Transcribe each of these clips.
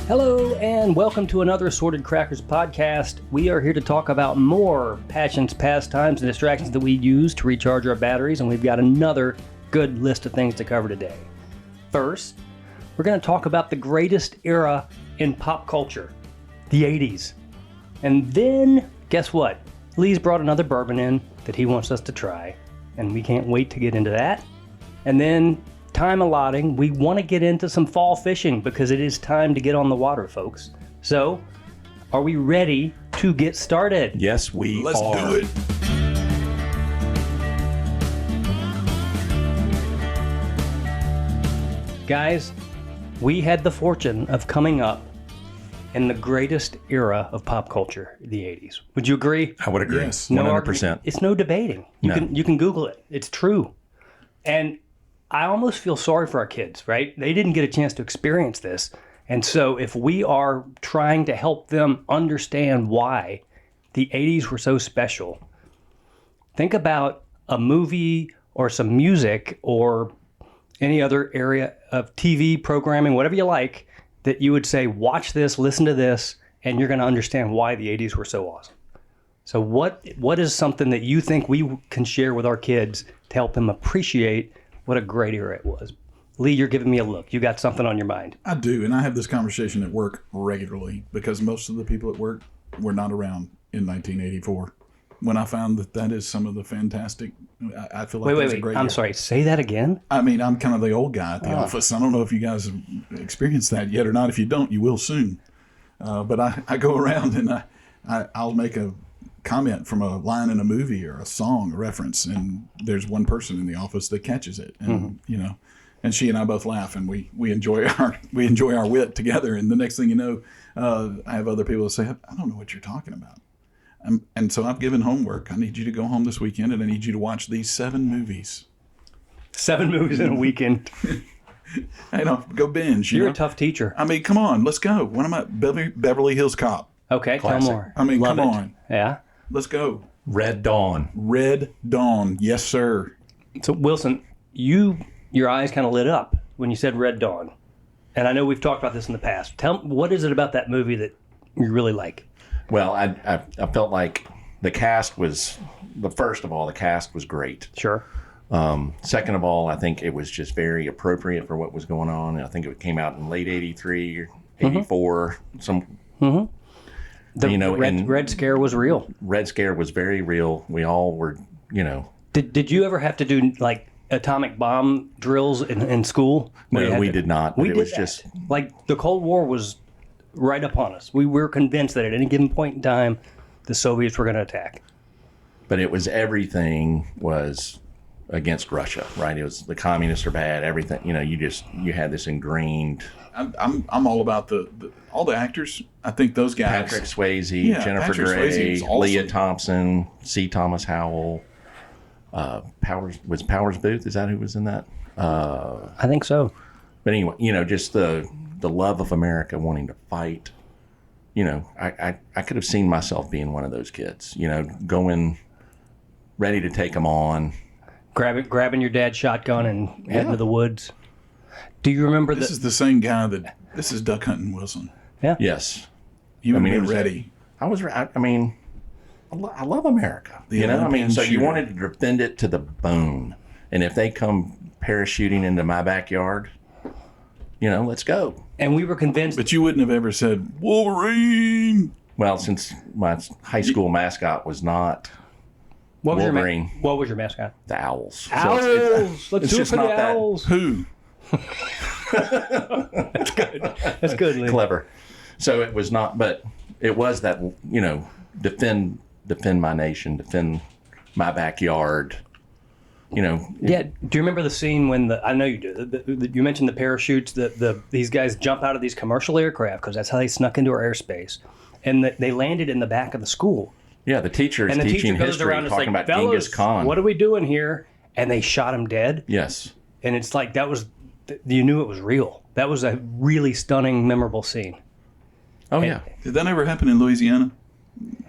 Hello, and welcome to another Assorted Crackers podcast. We are here to talk about more passions, pastimes, and distractions that we use to recharge our batteries, and we've got another good list of things to cover today. First, we're going to talk about the greatest era in pop culture, the 80s. And then, guess what? Lee's brought another bourbon in that he wants us to try, and we can't wait to get into that. And then, time allotting, we want to get into some fall fishing because it is time to get on the water, folks. So, are we ready to get started? Yes, we Let's are. do it. Guys, we had the fortune of coming up in the greatest era of pop culture, the 80s. Would you agree? I would agree. Yes. 100%. It's no debating. You can Google it. It's true. And I almost feel sorry for our kids, right? They didn't get a chance to experience this. And so if we are trying to help them understand why the 80s were so special, think about a movie or some music or any other area of TV programming, whatever you like, that you would say, watch this, listen to this, and you're going to understand why the 80s were so awesome. So what is something that you think we can share with our kids to help them appreciate what a great era it was? Lee, you're giving me a look. You got something on your mind. I do, and I have this conversation at work regularly because most of the people at work were not around in 1984. When I found that is some of the fantastic, I feel like that's a great I'm year. sorry. Say that again. I mean, I'm kind of the old guy at the office. I don't know if you guys have experienced that yet or not. If you don't, you will soon. But I go around and I'll make a comment from a line in a movie or a song, a reference, and there's one person in the office that catches it, and you know, and she and I both laugh, and we enjoy our wit together. And the next thing you know, I have other people that say, "I don't know what you're talking about." And so I've given homework. I need you to go home this weekend, and I need you to watch these 7 movies. 7 movies in a weekend. Hey, no, go binge. You're know? a tough teacher. I mean, come on, let's go. What am I? Beverly Hills Cop. Okay, Classic. tell more. I mean, Love come it. on, Yeah. let's go. Red Dawn. Red Dawn, yes, sir. So Wilson, your eyes kind of lit up when you said Red Dawn, and I know we've talked about this in the past. What is it about that movie that you really like? Well, I felt like the cast was, first of all, the cast was great. Sure. Second of all, I think it was just very appropriate for what was going on. I think it came out in late 83, 84, Red Scare was real. Red Scare was very real. We all were, Did you ever have to do like atomic bomb drills in school? No, we did not. We It did was that. just, Like the Cold War was right upon us. We were convinced that at any given point in time, the Soviets were going to attack. but it was everything was against Russia, right? It was the communists are bad, everything, you had this ingrained. I'm all about all the actors. I think those guys. Patrick Swayze, Yeah, Jennifer Patrick Grey, Swayze was awesome. Leah Thompson, C. Thomas Howell, Powers Booth. Is that who was in that? I think so. But anyway, just the love of America, wanting to fight. I could have seen myself being one of those kids. Going ready to take them on. Grabbing your dad's shotgun and heading to the woods. Do you remember This is the same guy this is Duck Hunting Wilson. Yeah. Yes, You would it be was ready. I was. I love America. The Olympian So you shooter. wanted to defend it to the bone. And if they come parachuting into my backyard, let's go. And we were convinced. But you wouldn't have ever said Wolverine. Well, since my high school mascot was not What was Wolverine, what was your mascot? the Owls. So Owls. it's Let's do it just for the not that owls. Who? That's good, Lee. clever. So it was not, but it was that, defend my nation, defend my backyard. Yeah. Do you remember the scene when I know you do. You mentioned the parachutes. These guys jump out of these commercial aircraft because that's how they snuck into our airspace, and they landed in the back of the school. Yeah, the teacher is And the teaching teacher goes history, around and is talking like, about Genghis "Fellas, Khan. what are we doing here?" And they shot him dead. Yes. And it's like you knew it was real. That was a really stunning, memorable scene. Oh, yeah. Did that ever happen in Louisiana?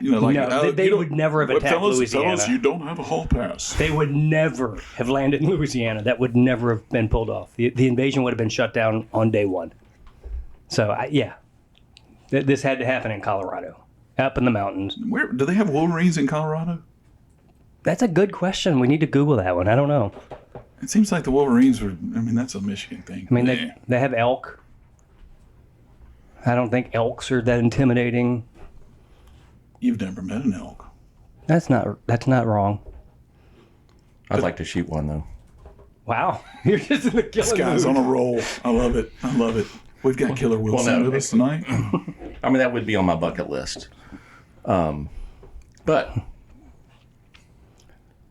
No, they would never have attacked Louisiana. Fellas, you don't have a hall pass. They would never have landed in Louisiana. That would never have been pulled off. The invasion would have been shut down on day one. So, yeah. This had to happen in Colorado, up in the mountains. Where do they have Wolverines in Colorado? That's a good question. We need to Google that one. I don't know. It seems like the Wolverines were. I mean, that's a Michigan thing. I mean, they have elk. I don't think elks are that intimidating. You've never met an elk. That's not wrong. I'd like to shoot one though. Wow, you're just in the killing This guy's mood. on a roll. I love it. I love it. We've got Killer Wilson with us tonight. I mean, that would be on my bucket list. But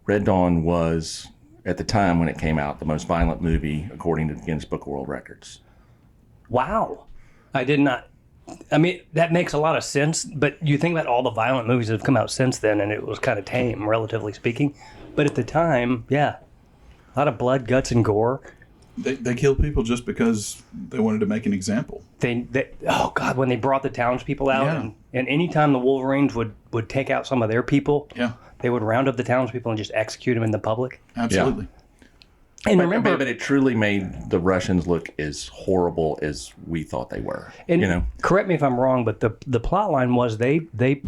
Red Dawn was, at the time when it came out, the most violent movie according to Guinness Book of World Records. Wow, I did not. I mean, that makes a lot of sense. But you think about all the violent movies that have come out since then, and it was kind of tame, relatively speaking. But at the time, yeah, a lot of blood, guts, and gore. They killed people just because they wanted to make an example. Oh God, when they brought the townspeople out, Yeah. and anytime the Wolverines would take out some of their people, Yeah, they would round up the townspeople and just execute them in the public. absolutely. And But it truly made the Russians look as horrible as we thought they were. and correct me if I'm wrong, but the plot line was they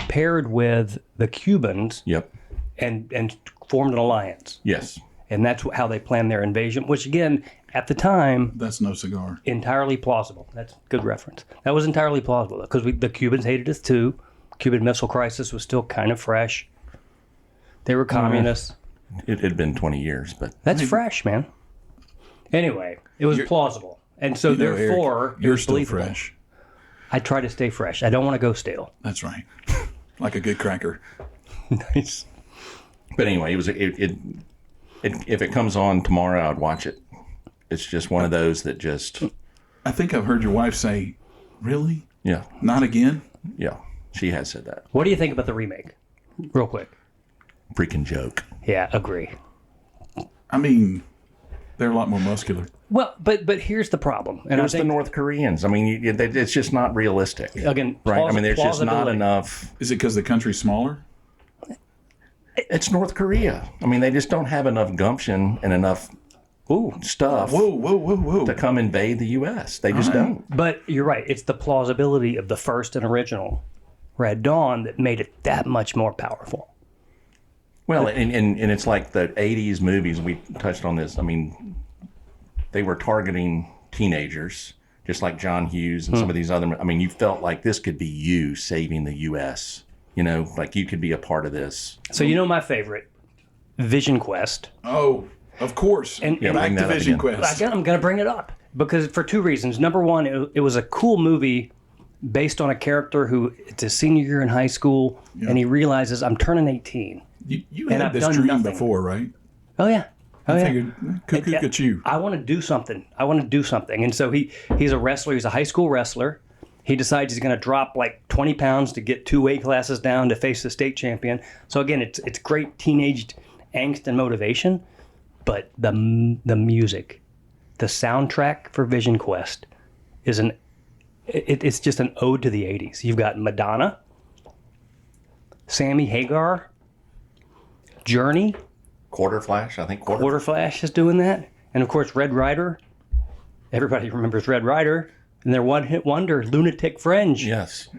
paired with the Cubans Yep. and formed an alliance. Yes. And that's how they planned their invasion, which again, at the time, That's no cigar. entirely plausible. That's a good reference. That was entirely plausible because the Cubans hated us too. Cuban Missile Crisis was still kind of fresh. They were communists. It had been 20 years, but That's fresh, man. Anyway, it was plausible. And so therefore, Eric, it you're was still believable. fresh. I try to stay fresh. I don't want to go stale. That's right. Like a good cracker. Nice. But anyway, if it comes on tomorrow, I'd watch it. It's just one of those that just, I think I've heard your wife say, "Really? yeah, Not again?" yeah. She has said that. What do you think about the remake? Real quick. Freaking joke. Yeah, agree. I mean, they're a lot more muscular. Well, but here's the problem. And It was the North Koreans. I mean, it's just not realistic. Again, right? I mean, there's just not plausibility. enough. Is it because the country's smaller? It's North Korea. I mean, they just don't have enough gumption and enough stuff Whoa. to come invade the U.S. They just don't. But you're right. It's the plausibility of the first and original Red Dawn that made it that much more powerful. Well, and it's like the 80's movies. We touched on this. I mean, they were targeting teenagers, just like John Hughes and some of these other. I mean, you felt like this could be you saving the U.S. You know, like you could be a part of this. So you know my favorite, Vision Quest. Oh, of course. And Yeah, Back bring to that up Vision again. Quest. I'm going to bring it up because for two reasons. Number one, it was a cool movie based on a character who it's his senior year in high school, and he realizes I'm turning 18. You And had I've this done dream nothing. before, right? Oh yeah. Oh I yeah. figured, cuckoo. I want to do something. And so he's a wrestler. He's a high school wrestler. He decides he's going to drop like 20 pounds to get 2 weight classes down to face the state champion. So again, it's great teenage angst and motivation, but the music, the soundtrack for Vision Quest is it's just an ode to the 80s. You've got Madonna, Sammy Hagar, Journey, Quarter Flash, I think. Quarter Flash is doing that. And of course, Red Rider. Everybody remembers Red Rider. And their one-hit wonder, Lunatic Fringe. Yes.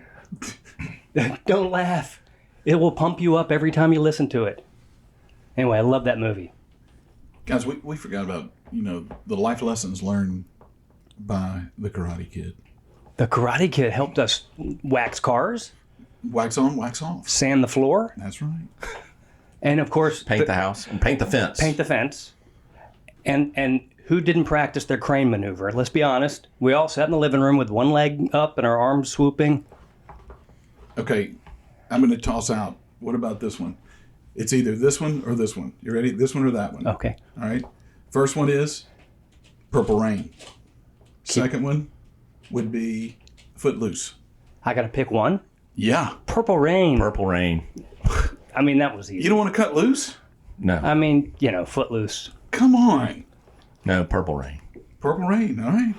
Don't laugh. It will pump you up every time you listen to it. Anyway, I love that movie. Guys, we forgot about, the life lessons learned by the Karate Kid. The Karate Kid helped us wax cars, Wax on, wax off. sand the floor, That's right. and of course, Paint the house and paint the fence. paint the fence. And who didn't practice their crane maneuver? Let's be honest. We all sat in the living room with one leg up and our arms swooping. Okay, I'm going to toss out. What about this one? It's either this one or this one. You ready? This one or that one. Okay. All right. First one is Purple Rain. Second one would be Footloose. I got to pick one. Yeah. Purple Rain. Purple Rain. I mean, that was easy. You don't want to cut loose? No. I mean, Footloose. Come on. No, Purple Rain. Purple Rain. All right.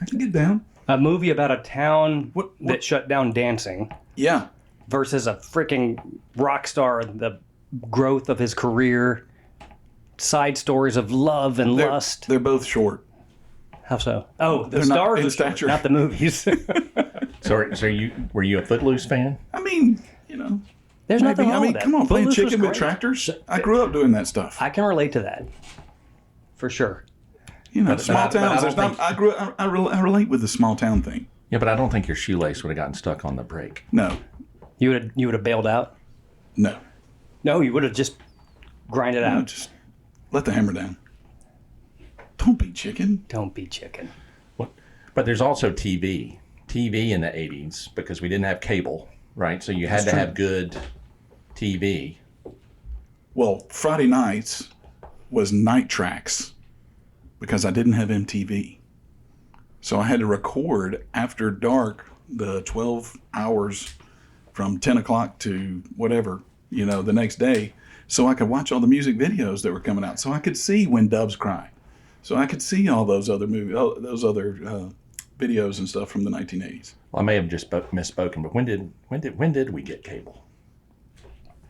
I can get down. A movie about a town What- that shut down dancing Yeah. versus a freaking rock star, the growth of his career, side stories of love and lust. They're both short. How so? Oh, the They're not stars in are short, stature. not the movies. So were you a Footloose fan? I mean, you know. There's nothing wrong with that. Come on, playing Footloose was chicken with great. tractors. I grew up doing that stuff. I can relate to that, for sure. You know, small but I towns. don't think- I relate with the small town thing. Yeah, but I don't think your shoelace would have gotten stuck on the brake. No, You would have bailed out. no. No, you would have just grinded No, out. just let the hammer down. Don't be chicken. Don't be chicken. But there's also TV in the 80s because we didn't have cable, right? So you had to have good TV. Well, Friday nights was night tracks because I didn't have MTV. So I had to record after dark the 12 hours from 10 o'clock to whatever, the next day, so I could watch all the music videos that were coming out. So I could see When Doves Cry. So I could see all those other videos and stuff from the 1980s. Well, I may have just misspoken, but when did we get cable?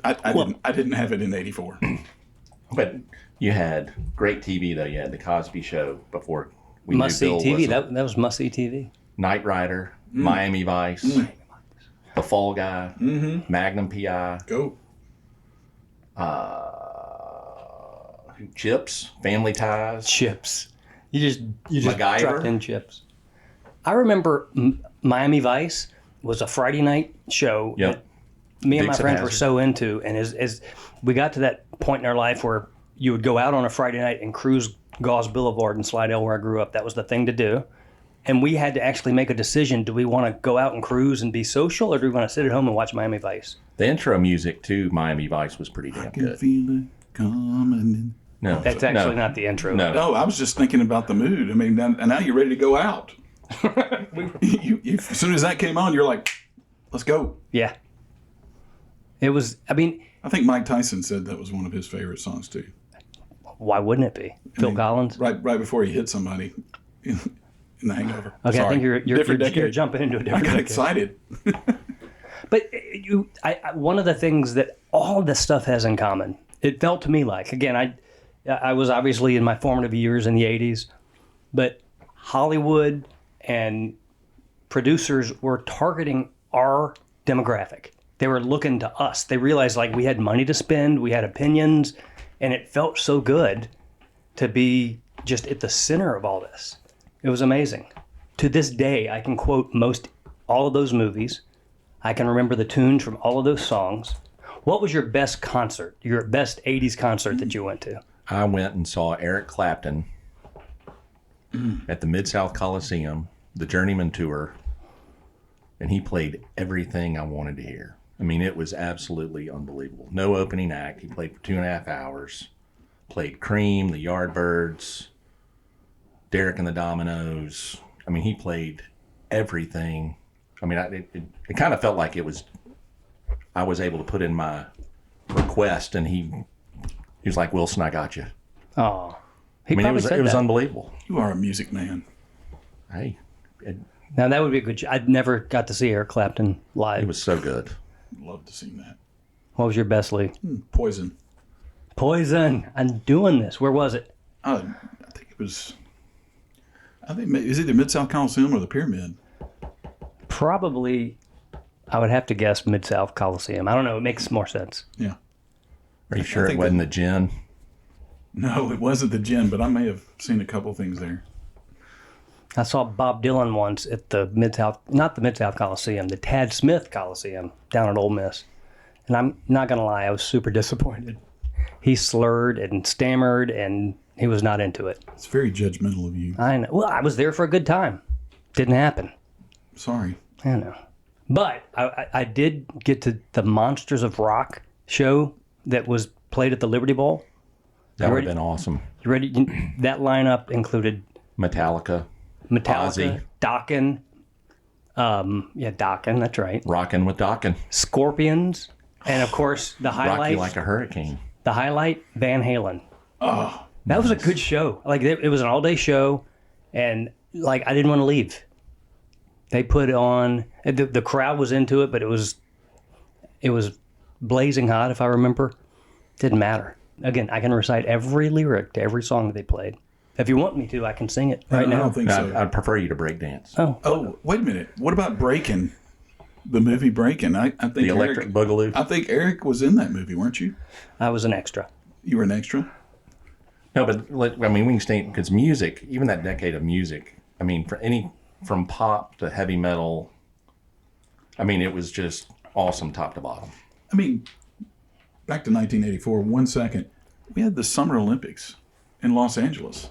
I didn't have it in '84. But you had great TV though. You had the Cosby Show before we Must see knew Bill TV. was That was must see TV. Knight Rider, Miami Vice, The Fall Guy, Magnum PI, Go. Chips, Family Ties. Chips. You just MacGyver. dropped in chips. I remember Miami Vice was a Friday night show Yep. that me and my Dukes of friends were Hazzard. so into, and as we got to that point in our life where you would go out on a Friday night and cruise Gauze Boulevard in Slidell, where I grew up, that was the thing to do. And we had to actually make a decision: do we want to go out and cruise and be social, or do we want to sit at home and watch Miami Vice? The intro music to Miami Vice was pretty damn I can good. feel it coming. No, That's actually not the intro. No. No, I was just thinking about the mood. I mean, and now you're ready to go out. As soon as that came on, you're like, let's go. Yeah. It was. I mean, I think Mike Tyson said that was one of his favorite songs too. why wouldn't it be? Phil Collins. Right before he hit somebody in The Hangover. Okay, Sorry. I think you're Different decade. you're jumping into a I different. got decade. excited. But one of the things that all this stuff has in common, it felt to me like, again, I was obviously in my formative years in the 80s, but Hollywood and producers were targeting our demographic. They were looking to us. They realized like we had money to spend, we had opinions, and it felt so good to be just at the center of all this. It was amazing. To this day, I can quote all of those movies. I can remember the tunes from all of those songs. What was your best concert, your best 80s concert that you went to? I went and saw Eric Clapton at the Mid-South Coliseum, the Journeyman Tour, and he played everything I wanted to hear. I mean, it was absolutely unbelievable. No opening act. He played for 2.5 hours. Played Cream, the Yardbirds, Derek and the Dominoes. I mean, he played everything. I mean, it kind of felt like I was able to put in my request, and he was like, "Wilson, I got you." Oh, I mean, it was unbelievable. You are a music man. Hey, Now that would be a good. I'd never got to see Eric Clapton live. it was so good. Love to see that. What was your best, Lee? Poison. Poison. I'm doing this. Where was it? I think it was. Is it the Mid-South Coliseum or the Pyramid? Probably, I would have to guess Mid-South Coliseum. I don't know. It makes more sense. Yeah. Are you sure it think wasn't the gin? No, it wasn't the gin, but I may have seen a couple things there. I saw Bob Dylan once at the not the Mid-South Coliseum, the Tad Smith Coliseum down at Ole Miss. And I'm not going to lie, I was super disappointed. He slurred and stammered, and he was not into it. It's very judgmental of you. I know. Well, I was there for a good time. Didn't happen. Sorry. I know. But I did get to the Monsters of Rock show that was played at the Liberty Bowl. That would have been awesome. You ready? That lineup included Metallica, Metallica, Ozzy. Dokken. Dokken, that's right. Rockin' with Dokken. Scorpions. And of course, the Rock highlight. you like a hurricane. The highlight, Van Halen. Oh, That was a good show. Like it was an all-day show, and like I didn't want to leave. They put on the crowd was into it, but it was blazing hot. If I remember, didn't matter. Again, I can recite every lyric to every song that they played. If you want me to, I can sing it I right now. don't think so. I'd prefer you to break dance. Oh, wait a minute. What about Breakin'? The movie Breakin'. I think The Electric Boogaloo. I think Eric was in that movie, weren't you? I was an extra. You were an extra? No, but I mean, we can stay because music, even that decade of music. I mean, from pop to heavy metal. I mean, it was just awesome, top to bottom. I mean, back to 1984. 1 second, we had the Summer Olympics in Los Angeles.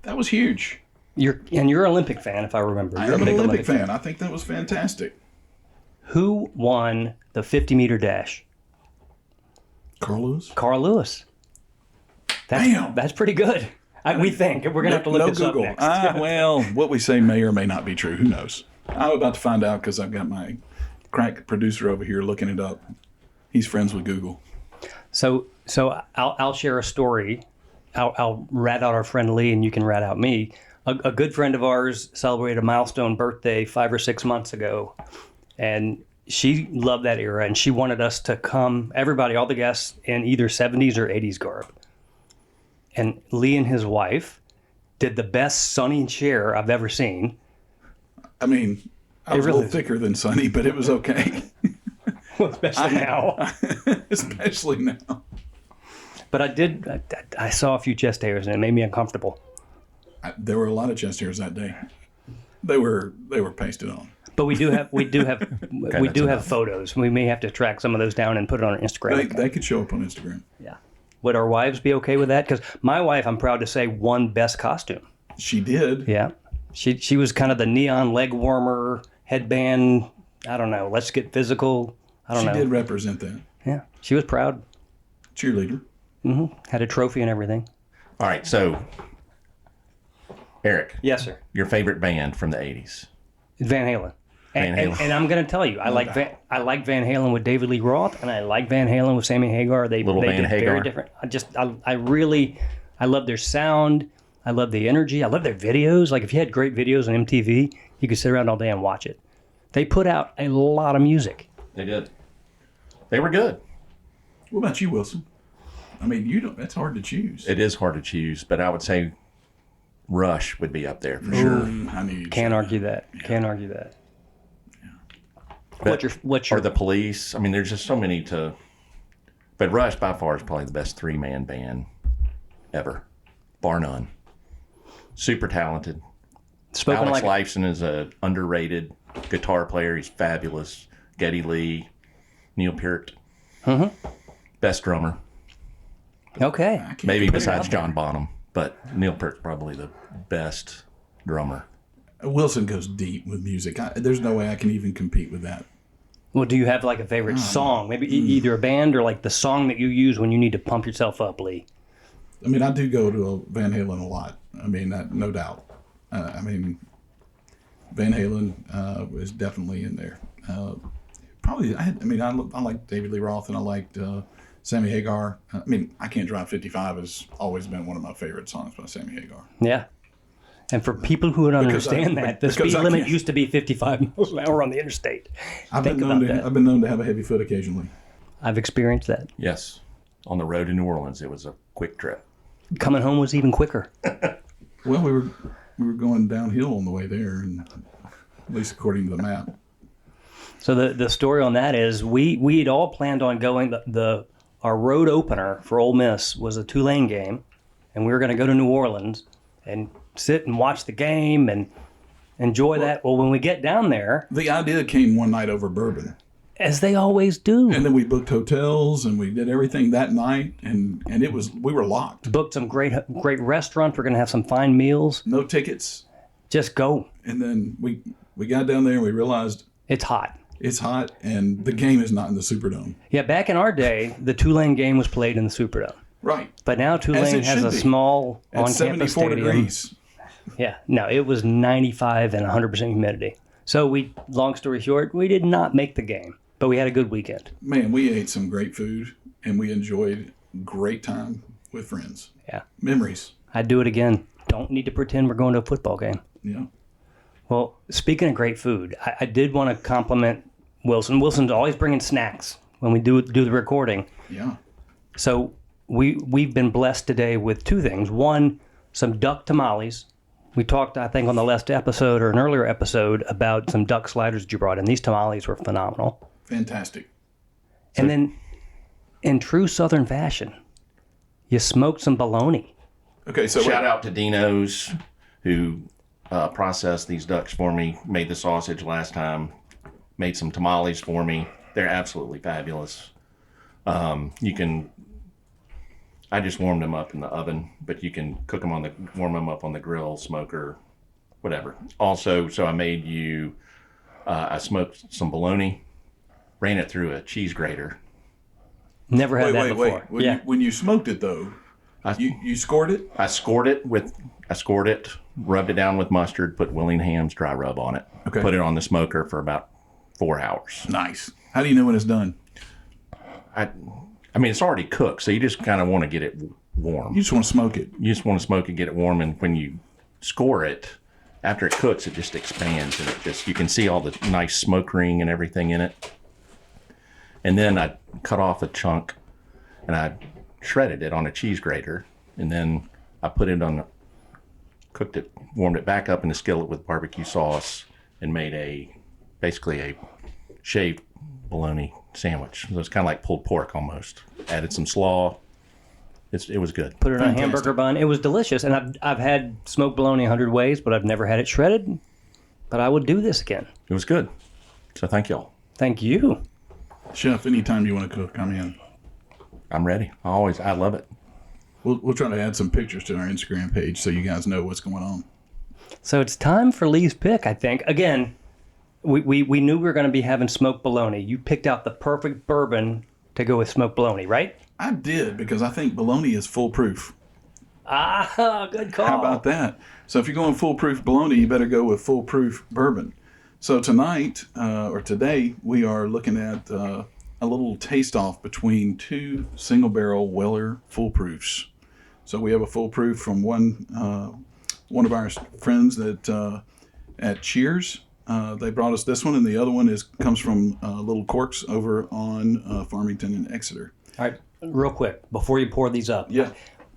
That was huge. You're an Olympic fan, if I remember. I'm an Olympic fan. I think that was fantastic. Who won the 50-meter dash? Carl Lewis. Carl Lewis. Bam! That's pretty good. We think. We're going to have to look this Google. up next. Well, what we say may or may not be true. Who knows? I'm about to find out because I've got my crack producer over here looking it up. He's friends with Google. So I'll share a story. I'll rat out our friend Lee, and you can rat out me. A good friend of ours celebrated a milestone birthday 5 or 6 months ago, and she loved that era, and she wanted us to come, everybody, all the guests, in either 70s or 80s garb. And Lee and his wife did the best Sonny and Cher I've ever seen. I mean, I was a little thicker than Sonny, but it was okay. Well, especially now. Especially now. But I saw a few chest hairs, and it made me uncomfortable. There were a lot of chest hairs that day. They were pasted on. But we do have photos. We may have to track some of those down and put it on our Instagram. They could show up on Instagram. Yeah. Would our wives be okay with that? Because my wife, I'm proud to say, won best costume. She did. Yeah. She was kind of the neon leg warmer, headband. I don't know. Let's get physical. I don't know. She did represent that. Yeah. She was proud. Cheerleader. Mm-hmm. Had a trophy and everything. All right, so Eric. Yes, sir. Your favorite band from the 80s? Van Halen. Van Halen. And I'm going to tell you, I like Van Halen with David Lee Roth, and I like Van Halen with Sammy Hagar. They did very different. I love their sound. I love the energy. I love their videos. Like if you had great videos on MTV, you could sit around all day and watch it. They put out a lot of music. They did. They were good. What about you, Wilson? I mean, that's hard to choose. It is hard to choose, but I would say Rush would be up there for sure. Can't argue that. Yeah. Can't argue that. But, what's your? Or the Police. I mean, there's just so many to. But Rush by far is probably the best 3-man band ever, bar none. Super talented. Alex Lifeson is a underrated guitar player. He's fabulous. Geddy Lee, Neil Peart, best drummer. Okay. Maybe besides John Bonham, but Neil Peart's probably the best drummer. Wilson goes deep with music. There's no way I can even compete with that. Well, do you have like a favorite song? Maybe either a band or like the song that you use when you need to pump yourself up, Lee? I mean, I do go to Van Halen a lot. I mean, no doubt. Van Halen is definitely in there. Probably, I like David Lee Roth and I liked Sammy Hagar. I mean, I Can't Drive 55 has always been one of my favorite songs by Sammy Hagar. Yeah. And for people who don't understand that, the speed limit used to be 55 miles an hour on the interstate. I've been known to have a heavy foot occasionally. I've experienced that. Yes. On the road to New Orleans, it was a quick trip. Coming home was even quicker. Well, we were going downhill on the way there, and at least according to the map. So the story on that is we'd all planned on going. Our road opener for Ole Miss was a Tulane game, and we were going to go to New Orleans and sit and watch the game and enjoy that. Well, when we get down there, the idea came one night over bourbon, as they always do. And then we booked hotels and we did everything that night, and we were locked. Booked some great restaurants. We're going to have some fine meals. No tickets. Just go. And then we got down there and we realized it's hot. It's hot, and the game is not in the Superdome. Yeah, back in our day, the Tulane game was played in the Superdome. Right. But now Tulane has a small on-campus stadium. Degrees. Yeah. No, it was 95 and 100% humidity. So long story short, we did not make the game, but we had a good weekend. Man, we ate some great food, and we enjoyed great time with friends. Yeah. Memories. I'd do it again. Don't need to pretend we're going to a football game. Yeah. Well, speaking of great food, I did want to compliment Wilson. Wilson's always bringing snacks when we do the recording. Yeah. So we've been blessed today with two things. One, some duck tamales. We talked, I think, on the last episode or an earlier episode about some duck sliders that you brought in. These tamales were phenomenal. Fantastic. And then, in true Southern fashion, you smoked some bologna. Okay, so Shout out to Dino's, who processed these ducks for me, made the sausage last time, made some tamales for me. They're absolutely fabulous. I just warmed them up in the oven, but you can cook them warm them up on the grill, smoker, whatever. Also, so I smoked some bologna, ran it through a cheese grater. Never had that before. When you smoked it though, you scored it? I scored it, rubbed it down with mustard, put Willingham's dry rub on it. Okay. Put it on the smoker for about 4 hours. Nice. How do you know when it's done? I mean, it's already cooked, so you just kind of want to get it warm. You just want to smoke it. You just want to smoke it, get it warm, and when you score it, after it cooks, it just expands, and you can see all the nice smoke ring and everything in it. And then I cut off a chunk, and I shredded it on a cheese grater, and then I put it cooked it, warmed it back up in a skillet with barbecue sauce, and made basically a shaved bologna sandwich. So it's kind of like pulled pork almost. Added some slaw. It was good. Put it on a hamburger bun. It was delicious. And I've had smoked bologna 100 ways, but I've never had it shredded. But I would do this again. It was good. So thank y'all. Thank you. Chef, anytime you want to cook, I'm in. I'm ready. I love it. We'll try to add some pictures to our Instagram page so you guys know what's going on. So it's time for Lee's pick, I think. Again, we knew we were going to be having smoked bologna. You picked out the perfect bourbon to go with smoked bologna, right? I did, because I think bologna is foolproof. Ah, good call. How about that? So if you're going foolproof bologna, you better go with foolproof bourbon. So tonight, or today, we are looking at a little taste-off between two single-barrel Weller foolproofs. So we have a foolproof from one of our friends at Cheers. They brought us this one, and the other one comes from Little Corks over on Farmington and Exeter. All right, real quick, before you pour these up. Yeah.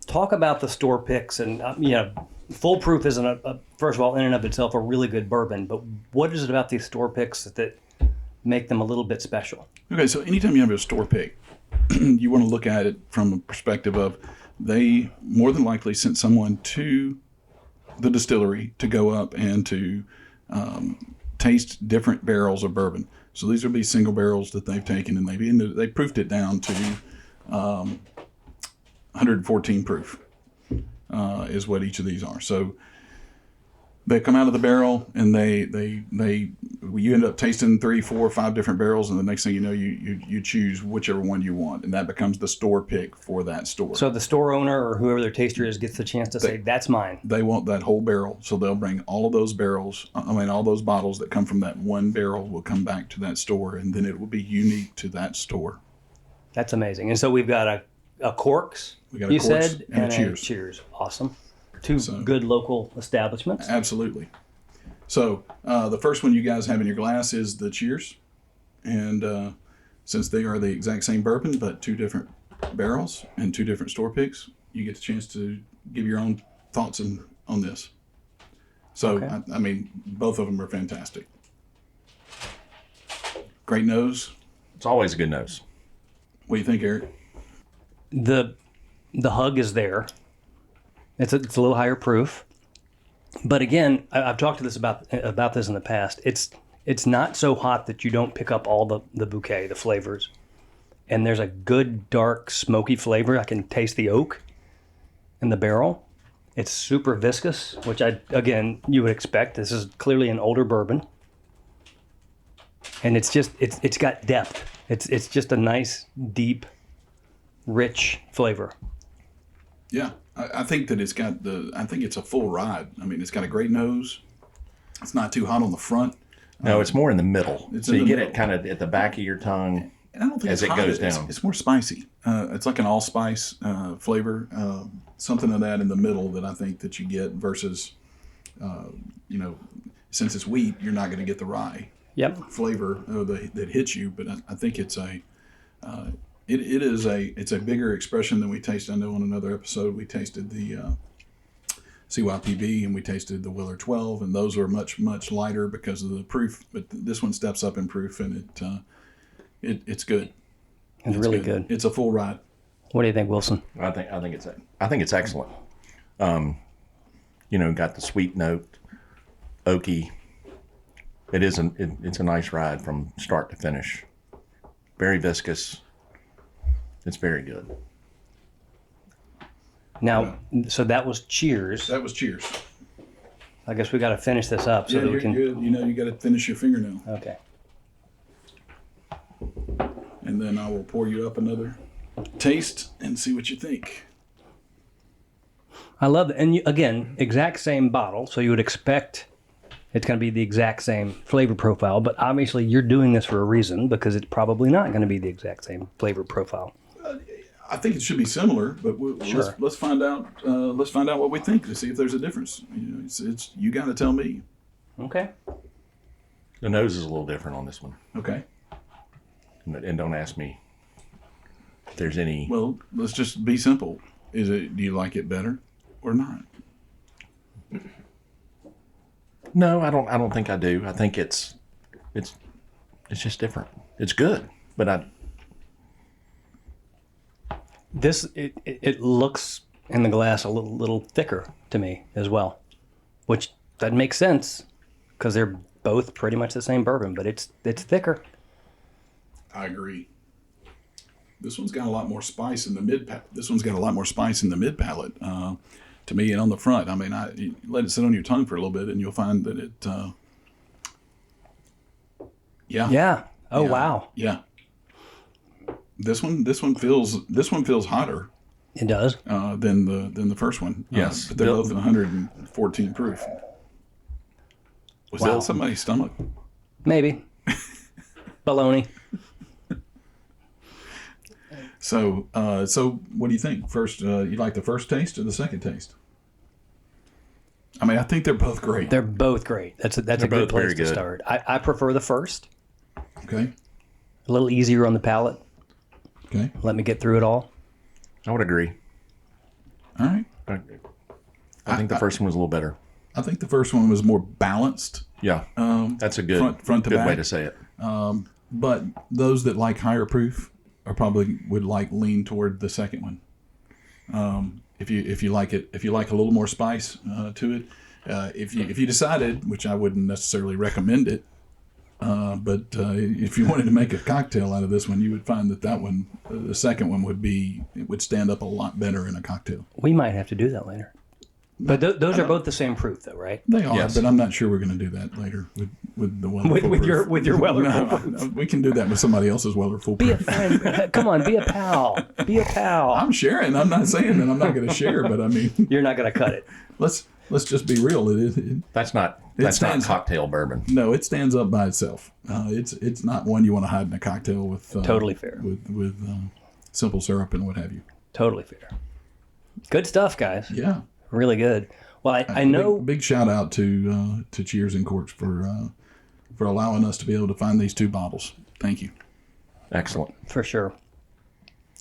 Talk about the store picks. And, foolproof isn't, first of all, in and of itself, a really good bourbon. But what is it about these store picks that make them a little bit special? Okay, so anytime you have a store pick, you want to look at it from a perspective of they more than likely sent someone to the distillery to go up and to taste different barrels of bourbon. So these would be single barrels that they've taken, and they proofed it down to 114 proof is what each of these are. So they come out of the barrel, and you end up tasting 3, 4, 5 different barrels, and the next thing you know, you choose whichever one you want, and that becomes the store pick for that store. So the store owner or whoever their taster is gets the chance to say, that's mine. They want that whole barrel, so they'll bring all of those barrels. All those bottles that come from that one barrel will come back to that store, and then it will be unique to that store. That's amazing. And so we've got a Corks, We got a you Corks said, and a Cheers. Cheers. Awesome. Two good local establishments. Absolutely. So the first one you guys have in your glass is the Cheers. And since they are the exact same bourbon, but 2 different barrels and 2 different store picks, you get the chance to give your own thoughts on this. So, okay. Both of them are fantastic. Great nose. It's always a good nose. What do you think, Eric? The hug is there. It's a little higher proof, but again, I've talked to this about this in the past. It's not so hot that you don't pick up all the bouquet, the flavors, and there's a good dark smoky flavor. I can taste the oak in the barrel. It's super viscous, which you would expect. This is clearly an older bourbon, and it's got depth. It's just a nice, deep, rich flavor. Yeah, I think that I think it's a full ride. It's got a great nose. It's not too hot on the front. No, it's more in the middle. So you get it kind of at the back of your tongue and I don't think as it's it hot. goes down. It's more spicy. It's like an allspice flavor, something of that in the middle that I think that you get versus, since it's wheat, you're not going to get the rye flavor that hits you. But I think it's it's a bigger expression than we tasted. I know on another episode we tasted the CYPB, and we tasted the Willer 12, and those were much, much lighter because of the proof. But this one steps up in proof, and it's good. It's really good. It's a full ride. What do you think, Wilson? I think it's excellent. Got the sweet note, oaky. It's a nice ride from start to finish. Very viscous. It's very good. Now, so that was Cheers. That was Cheers. I guess we got to finish this up so that we can. Good. You got to finish your fingernail. Okay. And then I will pour you up another taste and see what you think. I love it. And again, exact same bottle, so you would expect it's going to be the exact same flavor profile, but obviously you're doing this for a reason because it's probably not going to be the exact same flavor profile. I think it should be similar, but Sure. let's find out. Let's find out what we think to see if there's a difference. It's you got to tell me. Okay. The nose is a little different on this one. Okay. And don't ask me if there's any. Well, let's just be simple. Do you like it better or not? No, I don't think I do. I think it's just different. It's good, but it looks in the glass a little thicker to me as well, which that makes sense because they're both pretty much the same bourbon, but it's thicker. I agree. This one's got a lot more spice in the mid. This one's got a lot more spice in the mid palate. To me, and on the front. I mean, you let it sit on your tongue for a little bit, and you'll find that it. Yeah. Yeah. Oh Yeah. wow. Yeah. This one feels hotter. It does. Than the first one. Yes. But they're both 114 proof. Was Wow. that somebody's stomach? Maybe. Baloney. So what do you think? First, you like the first taste or the second taste? I mean, I think they're both great. They're both great. That's a good both place very to good. start. I prefer the first. Okay. A little easier on the palate. Okay. Let me get through it all. I would agree. All right. I think the first one was a little better. I think the first one was more balanced. Yeah, that's a good front to good back. way to say it. But those that like higher proof are probably would lean toward the second one. If you like a little more spice to it, if you decided, which I wouldn't necessarily recommend it, but if you wanted to make a cocktail out of this one, you would find that one, the second one would stand up a lot better in a cocktail. We might have to do that later. But those are both the same proof, though, right? They are, Yes. but I'm not sure we're going to do that later with the Weller With your Weller No, Foolproof. no, we can do that with somebody else's Weller Be a Foolproof. friend. Come on, be a pal. Be a pal. I'm sharing. I'm not saying that I'm not going to share, but I mean, You're not going to cut it. let's just be real. That's not cocktail bourbon. No, it stands up by itself. It's not one you want to hide in a cocktail with. Totally fair. With simple syrup and what have you. Totally fair. Good stuff, guys. Yeah. Really good. Well, I know. Big shout out to Cheers and Corks for allowing us to be able to find these two bottles. Thank you. Excellent. For sure.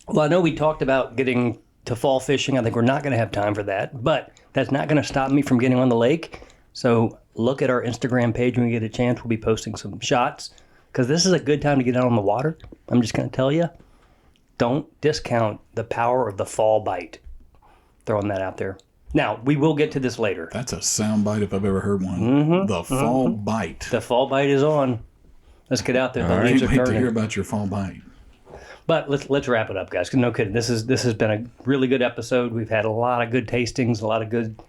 Well, I know we talked about getting to fall fishing. I think we're not going to have time for that, but that's not going to stop me from getting on the lake. So look at our Instagram page when we get a chance. We'll be posting some shots because this is a good time to get out on the water. I'm just going to tell you, don't discount the power of the fall bite. Throwing that out there. Now, we will get to this later. That's a sound bite if I've ever heard one. The fall bite. The fall bite is on. Let's get out there. The I leaves can't are wait to turning. hear about your fall bite. But let's wrap it up, guys. 'Cause no kidding. This has been a really good episode. We've had a lot of good tastings, a lot of good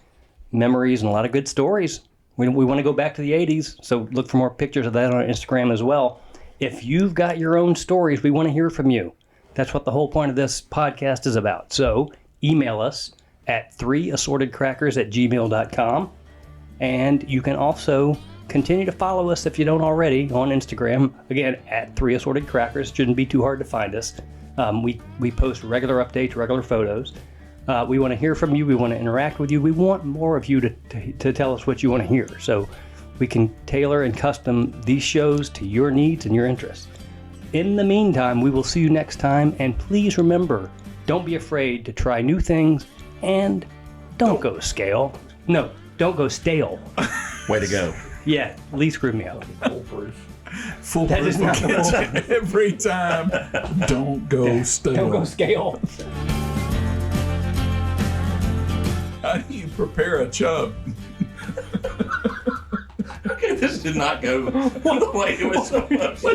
memories, and a lot of good stories. We want to go back to the 80s, so look for more pictures of that on our Instagram as well. If you've got your own stories, we want to hear from you. That's what the whole point of this podcast is about. So email us at 3assortedcrackers@gmail.com. And you can also continue to follow us if you don't already on Instagram. Again, at 3assortedcrackers. Shouldn't be too hard to find us. We post regular updates, regular photos. We want to hear from you. We want to interact with you. We want more of you to tell us what you want to hear. So we can tailor and custom these shows to your needs and your interests. In the meantime, we will see you next time. And please remember, don't be afraid to try new things and don't go to scale. No, don't go stale. Way to go. Yeah, Lee screwed me up. Foolproof That is not kids every time. Don't go stale. Don't go scale. How do you prepare a chub? Okay, this did not go the way it was supposed to.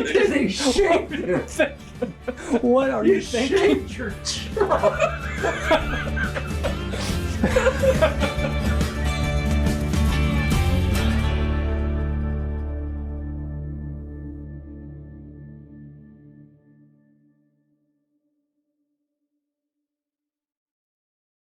What are you thinking? Your chub.